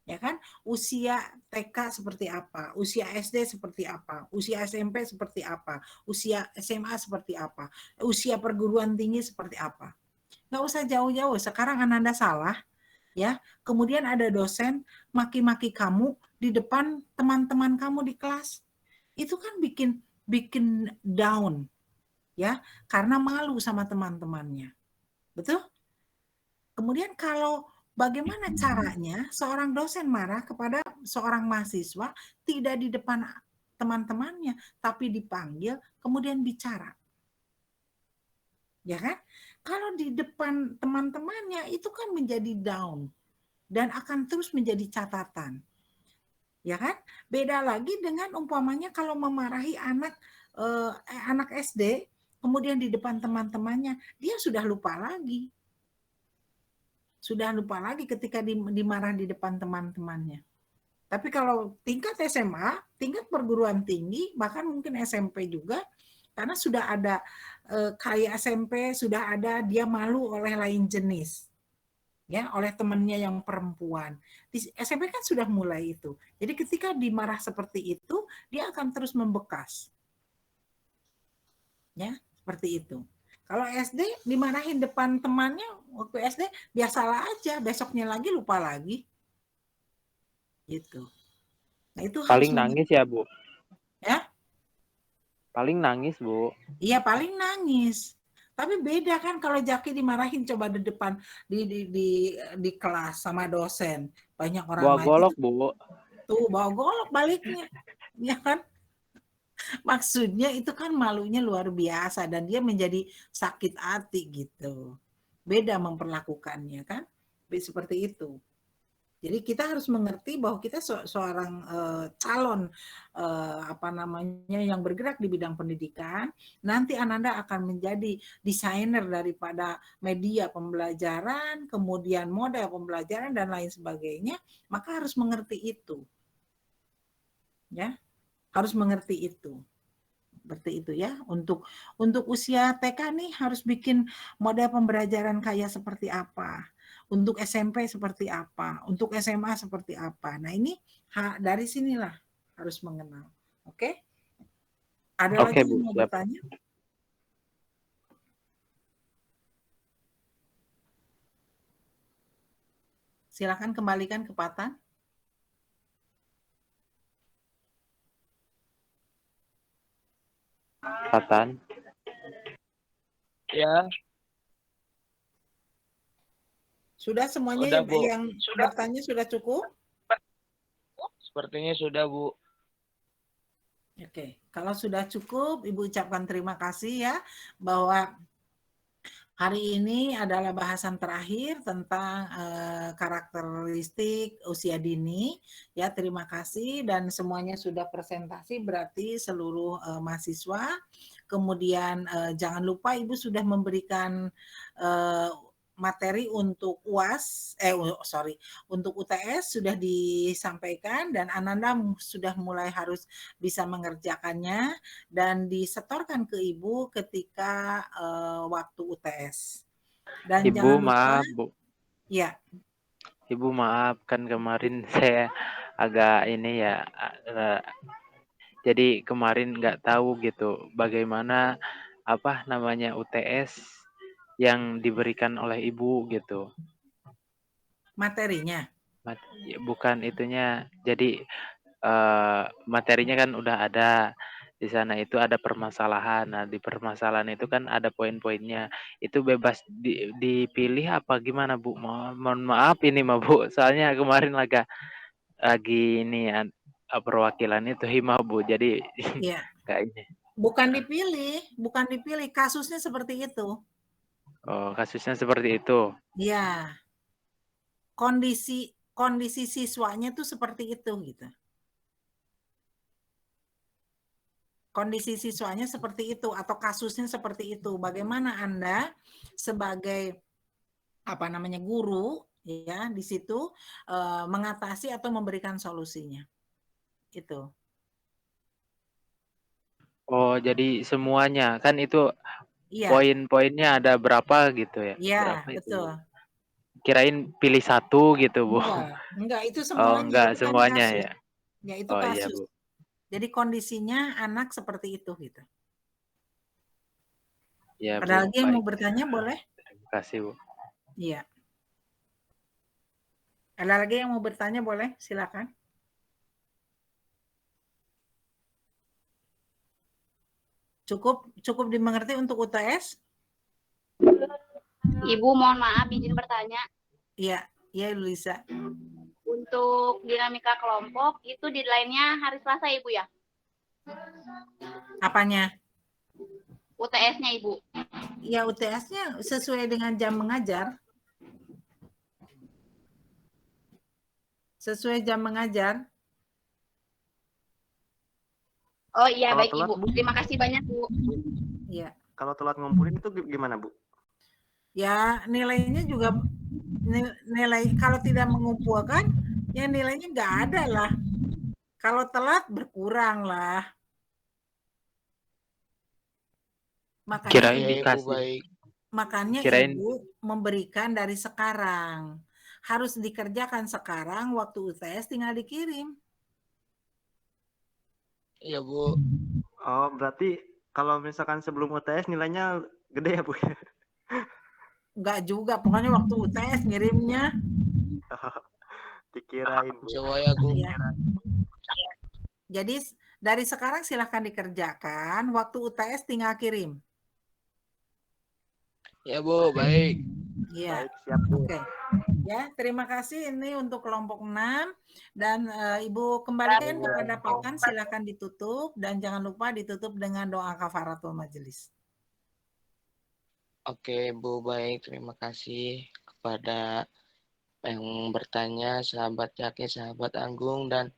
G: Ya kan? Usia TK seperti apa, usia SD seperti apa, usia SMP seperti apa, usia SMA seperti apa, usia perguruan tinggi seperti apa. Nggak usah jauh-jauh, sekarang Ananda salah, ya, kemudian ada dosen maki-maki kamu di depan teman-teman kamu di kelas, itu kan bikin down, ya, karena malu sama teman-temannya, betul? Kemudian kalau bagaimana caranya seorang dosen marah kepada seorang mahasiswa tidak di depan teman-temannya, tapi dipanggil kemudian bicara, ya kan? Kalau di depan teman-temannya itu kan menjadi down dan akan terus menjadi catatan. Ya kan? Beda lagi dengan umpamanya kalau memarahi anak SD, kemudian di depan teman-temannya, dia sudah lupa lagi. Sudah lupa lagi ketika dimarah di depan teman-temannya. Tapi kalau tingkat SMA, tingkat perguruan tinggi, bahkan mungkin SMP juga, karena sudah ada kayak SMP, sudah ada dia malu oleh lain jenis. Ya, oleh temannya yang perempuan. Di SMP kan sudah mulai itu. Jadi ketika dimarah seperti itu, dia akan terus membekas. Ya, seperti itu. Kalau SD dimarahin depan temannya waktu SD biasalah aja, besoknya lagi lupa lagi. Gitu. Nah, itu
K: Paling
G: harus
K: nangis ya, Bu?
G: Ya?
K: Paling nangis, Bu.
G: Iya, paling nangis. Tapi beda kan kalau Jaki dimarahin coba di depan di kelas sama dosen. Banyak orang
K: Bawa
G: lain.
K: golok, Bu.
G: Tuh, bawa golok baliknya. Ya kan? Maksudnya itu kan malunya luar biasa dan dia menjadi sakit hati gitu. Beda memperlakukannya kan? Seperti itu. Jadi kita harus mengerti bahwa kita seorang calon yang bergerak di bidang pendidikan, nanti Ananda akan menjadi desainer daripada media pembelajaran, kemudian model pembelajaran dan lain sebagainya, maka harus mengerti itu. Ya. Harus mengerti itu. Seperti itu ya. Untuk usia TK nih harus bikin model pembelajaran kayak seperti apa. Untuk SMP seperti apa, untuk SMA seperti apa. Nah ini dari sinilah harus mengenal. Oke? Ada lagi yang mau bertanya? Silakan kembalikan ke Patan.
K: Fatan.
C: Ya,
G: Sudah semuanya
C: udah Bu.
G: yang bertanya sudah cukup?
C: Sepertinya sudah Bu.
G: Oke, kalau sudah cukup, Ibu ucapkan terima kasih ya bahwa hari ini adalah bahasan terakhir tentang karakteristik usia dini. Ya, terima kasih dan semuanya sudah presentasi berarti seluruh mahasiswa. Kemudian jangan lupa Ibu sudah memberikan materi untuk UAS, untuk UTS sudah disampaikan dan Ananda sudah mulai harus bisa mengerjakannya dan disetorkan ke Ibu ketika waktu UTS. Dan
K: Ibu
G: jangan lupa,
K: maaf Bu.
G: ya.
K: Ibu maaf kan kemarin saya agak ini ya. Jadi kemarin nggak tahu gitu bagaimana apa namanya UTS yang diberikan oleh Ibu gitu.
G: Materinya.
K: Bukan itunya. Jadi materinya kan udah ada di sana, itu ada permasalahan. Nah, di permasalahan itu kan ada poin-poinnya. Itu bebas dipilih apa gimana Bu? Mohon maaf ini mah Bu. Soalnya kemarin lagi ini ya, perwakilan itu himah Bu. Jadi
G: Iya.
K: kayaknya.
G: Bukan dipilih, kasusnya seperti itu.
K: Oh, kasusnya seperti itu.
G: Iya. Kondisi siswanya tuh seperti itu gitu. Kondisi siswanya seperti itu atau kasusnya seperti itu. Bagaimana Anda sebagai guru ya di situ mengatasi atau memberikan solusinya. Itu.
K: Oh, jadi semuanya kan itu
G: Iya.
K: poin-poinnya ada berapa gitu ya?
G: Iya,
K: Berapa itu?
G: betul.
K: Kirain pilih satu gitu Bu.
G: Enggak, itu
K: Oh,
G: semuanya,
K: enggak
G: itu kan
K: semuanya
G: kasus.
K: ya.
G: Ya, itu
K: Oh iya
G: kasus.
K: Bu.
G: Jadi kondisinya anak seperti itu gitu.
K: Ya
G: Ada
K: Bu,
G: lagi yang mau
K: baik.
G: bertanya boleh?
K: Terima kasih Bu.
G: Iya. Ada lagi yang mau bertanya boleh? Silakan. Cukup dimengerti untuk UTS?
L: Ibu mohon maaf izin bertanya.
G: Iya, Lisa.
L: Untuk dinamika kelompok itu deadline-nya hari Selasa Ibu ya?
G: Apanya?
L: UTS-nya Ibu.
G: Ya, UTS-nya sesuai dengan jam mengajar. Sesuai jam mengajar.
L: Oh iya,
B: Kalau
L: baik
B: telat,
L: Ibu.
B: Bu?
L: Terima kasih banyak Bu.
G: Iya.
B: Kalau telat ngumpulin itu gimana Bu?
G: Ya, nilainya juga nilai kalau tidak mengumpulkan, ya nilainya nggak ada lah. Kalau telat berkurang lah. Makanya Ibu memberikan dari sekarang. Harus dikerjakan sekarang, waktu UTS tinggal dikirim.
C: Iya Bu.
B: Oh, berarti kalau misalkan sebelum UTS nilainya gede ya Bu?
G: Enggak juga, pokoknya waktu UTS ngirimnya.
B: Dikirain Bu.
C: Coba ya Bu.
G: Ya. Jadi dari sekarang silahkan dikerjakan, waktu UTS tinggal kirim.
C: Ya Bu, baik.
G: Iya.
B: Baik, siap Bu.
G: Oke. Ya, terima kasih ini untuk kelompok 6 dan Ibu kembalikan kepada Pakan, silakan ditutup dan jangan lupa ditutup dengan doa kafaratul majelis.
C: Oke Bu, baik. Terima kasih kepada yang bertanya, sahabat Jaki, sahabat Anggung, dan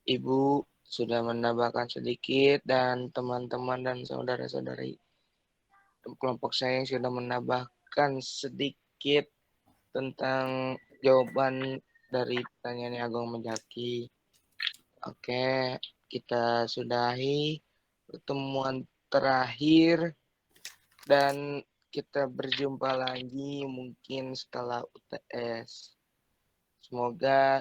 C: Ibu sudah menambahkan sedikit dan teman-teman dan saudara-saudari kelompok saya yang sudah menambahkan sedikit tentang jawaban dari pertanyaan Agung Menjaki. Oke, kita sudahi pertemuan terakhir dan kita berjumpa lagi mungkin setelah UTS. Semoga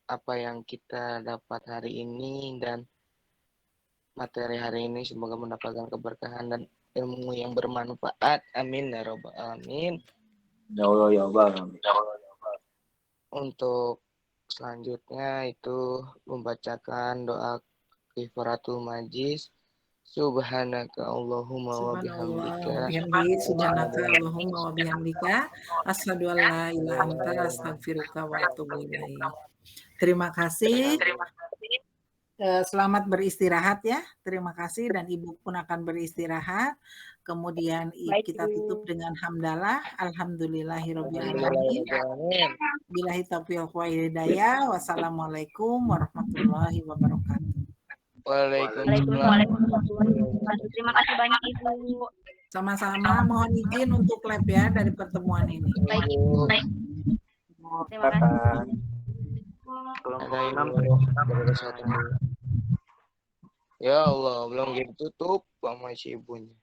C: apa yang kita dapat hari ini dan materi hari ini semoga mendapatkan keberkahan dan ilmu yang bermanfaat. Amin ya robbal alamin.
D: Ya Allah ya Allah.
C: Untuk selanjutnya itu membacakan doa kifaratul majlis Subhanaka Allahumma wa
G: Subhanallah
C: bihamdika.
G: wa bihamdi, subhanaka Allahumma wa bihamdika, asyhadu an la ilaha illa anta, astaghfiruka wa atubu ilaik. Terima kasih. Selamat beristirahat ya. Terima kasih dan Ibu pun akan beristirahat. Kemudian
L: Baik,
G: kita tutup
L: Bu.
G: dengan hamdalah. Alhamdulillahirabbil alamin. Billahi taufiq wal hidayah. Wassalamualaikum warahmatullahi wabarakatuh.
C: Waalaikumsalam.
L: Terima kasih banyak Ibu.
G: Sama-sama, mohon izin untuk lab ya dari pertemuan ini.
L: Baik Ibu. Terima kasih.
C: Ada Ibu. Ya Allah, belum gitu tutup sama si ibunya.